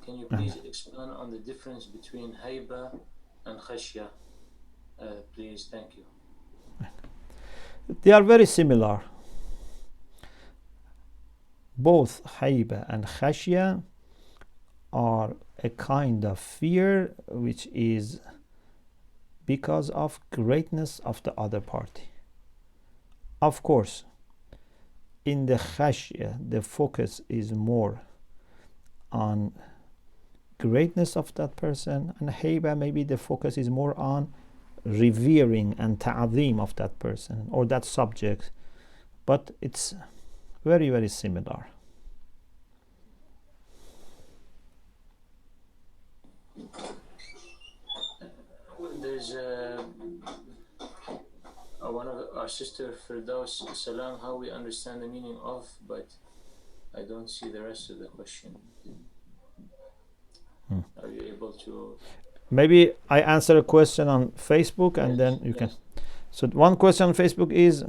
can you please expand on the difference between hayba and khashya? Please, thank you. They are very similar. Both hayba and khashya are a kind of fear which is because of greatness of the other party. Of course, in the khashya, the focus is more on greatness of that person, and hayba, maybe the focus is more on revering and ta'zim of that person or that subject, but it's very, very similar. There's one of our sister Firdaus Salam, how we understand the meaning of, but I don't see the rest of the question. Are you able to? Maybe I answer a question on Facebook and then you can. So one question on Facebook is,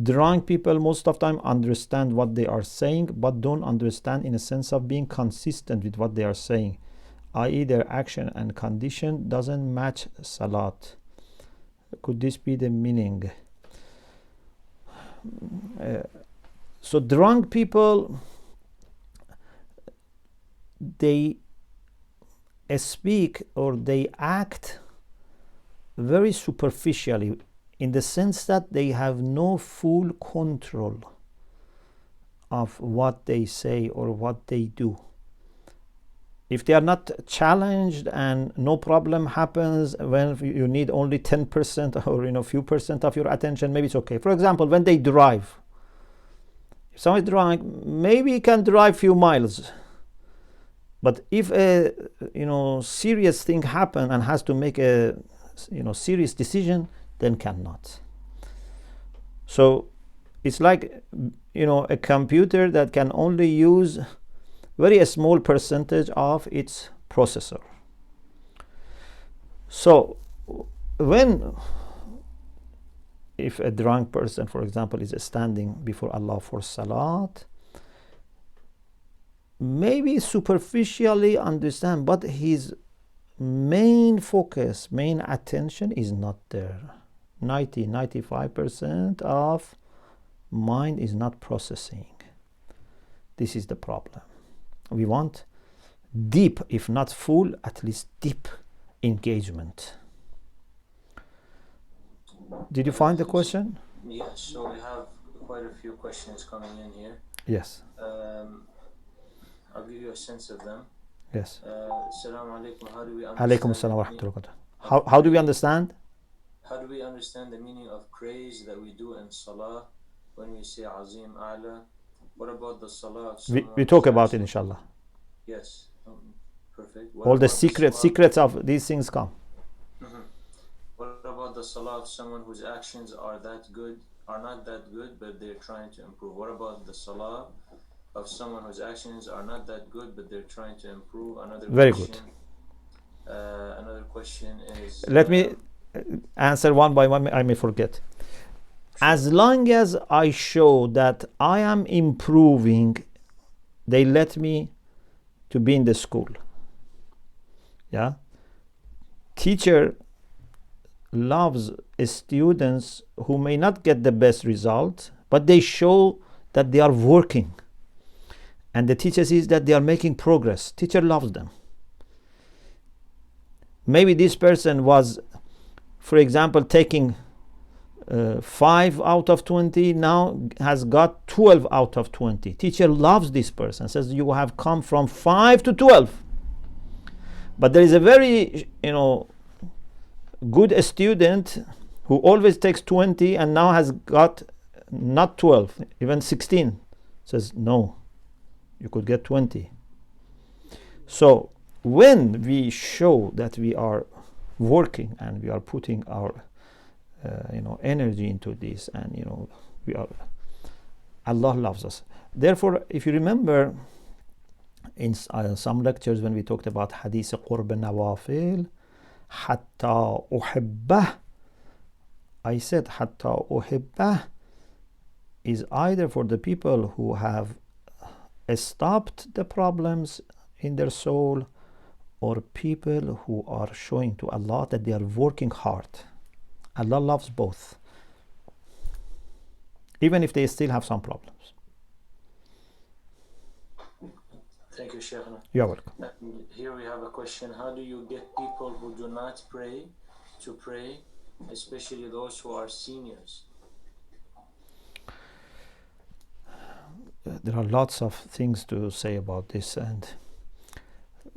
drunk people most of the time understand what they are saying but don't understand in a sense of being consistent with what they are saying, i.e. their action and condition doesn't match Salat. Could this be the meaning? So drunk people, they speak or they act very superficially, in the sense that they have no full control of what they say or what they do. If they are not challenged and no problem happens when you need only 10% or few percent of your attention, maybe it's okay. For example, when they drive, if someone is drunk, maybe he can drive few miles. But if a serious thing happen and has to make a serious decision, then cannot. So it's like a computer that can only use very small percentage of its processor. So if a drunk person, for example, is standing before Allah for Salat, maybe superficially understand, but his main focus, main attention is not there. 95% of mind is not processing. This is the problem. We want deep, if not full, at least deep engagement. Did you find the question? Yes, so we have quite a few questions coming in here. Yes. I'll give you a sense of them. Yes. Assalamu alaikum. How do we understand? Alaikum assalam wa rahmatullahi. How do we understand? How do we understand the meaning of praise that we do in Salah when we say Azim A'la? What about the Salah? We talk about it, inshallah. Yes. Perfect. All the secrets of these things come. What about the Salah of someone whose actions are not that good, but they're trying to improve? What about the Salah of someone whose actions are not that good, but they're trying to improve? Very good. Another question is... Let me answer one by one, I may forget. As long as I show that I am improving, they let me to be in the school. Yeah. Teacher loves students who may not get the best result, but they show that they are working. And the teacher sees that they are making progress. Teacher loves them. Maybe this person was, for example, taking 5 out of 20, now has got 12 out of 20. Teacher loves this person, says you have come from 5 to 12. But there is a very, good student who always takes 20 and now has got not 12, even 16. Says, no, you could get 20. So when we show that we are working and we are putting our energy into this, and Allah loves us. Therefore, if you remember in some lectures when we talked about hadith qurb nawafil, hatta uhibbah, I said hatta uhibbah is either for the people who have stopped the problems in their soul, or people who are showing to Allah that they are working hard. Allah loves both, even if they still have some problems. Thank you, Shaykhna. You're welcome. And here we have a question. How do you get people who do not pray to pray, especially those who are seniors? There are lots of things to say about this, and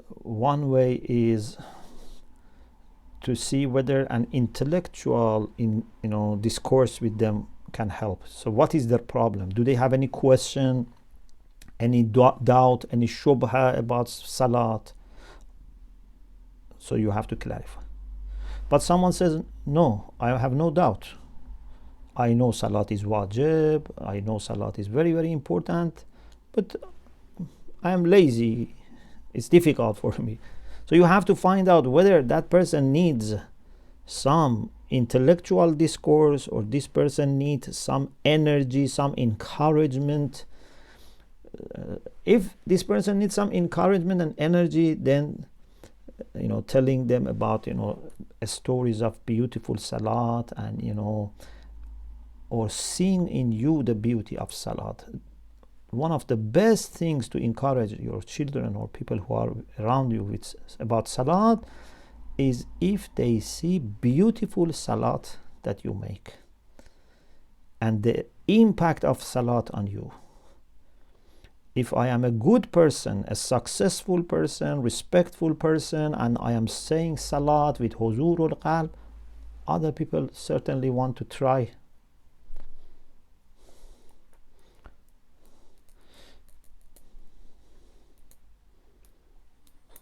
one way is to see whether an intellectual discourse with them can help. So what is their problem? Do they have any question, any doubt, any shubha about salat? So you have to clarify. But someone says, no, I have no doubt. I know salat is wajib, I know salat is very, very important, but I am lazy, it's difficult for me. So you have to find out whether that person needs some intellectual discourse, or this person needs some energy, some encouragement. If this person needs some encouragement and energy, then telling them about stories of beautiful salat, and or seeing in you the beauty of salat. One of the best things to encourage your children or people who are around you with about salat is if they see beautiful salat that you make and the impact of salat on you. If I am a good person, a successful person, respectful person, and I am saying salat with huzur al-qalb, other people certainly want to try.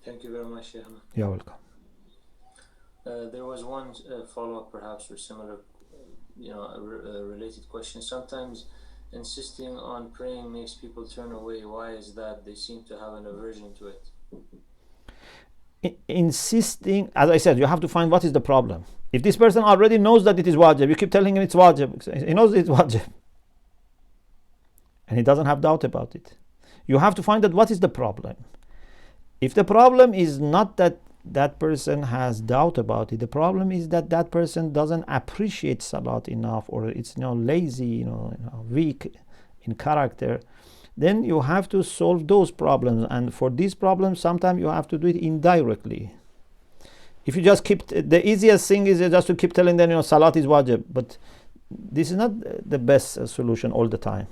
Thank you very much, Shaykhna. You're welcome. There was one follow-up, perhaps, or similar, related question. Sometimes insisting on praying makes people turn away. Why is that? They seem to have an aversion to it. Insisting, as I said, you have to find what is the problem. If this person already knows that it is wajib, you keep telling him it's wajib, he knows it's wajib, and he doesn't have doubt about it. You have to find out what is the problem. If the problem is not that that person has doubt about it, the problem is that that person doesn't appreciate salat enough, or it's lazy, weak in character, then you have to solve those problems. And for these problems, sometimes you have to do it indirectly. If you just keep, the easiest thing is just to keep telling them, salat is wajib, but this is not the best solution all the time.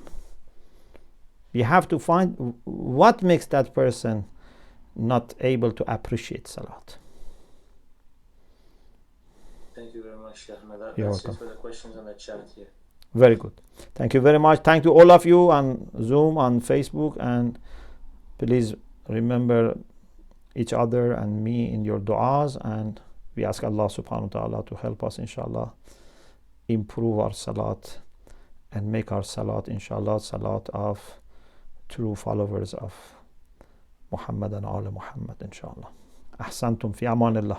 You have to find what makes that person not able to appreciate salat. Thank you very much, Shaykhna. You're That's welcome. it for the questions on the chat here. Very good. Thank you very much. Thank you all of you on Zoom, on Facebook, and please remember each other and me in your du'as, and we ask Allah subhanahu wa ta'ala to help us, inshallah, improve our salat and make our salat, inshallah, salat of true followers of Muhammad and Ali Muhammad, inshallah. Ahsantum fi amanillah.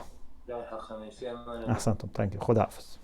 Ahsantum. Thank you. Khuda hafiz.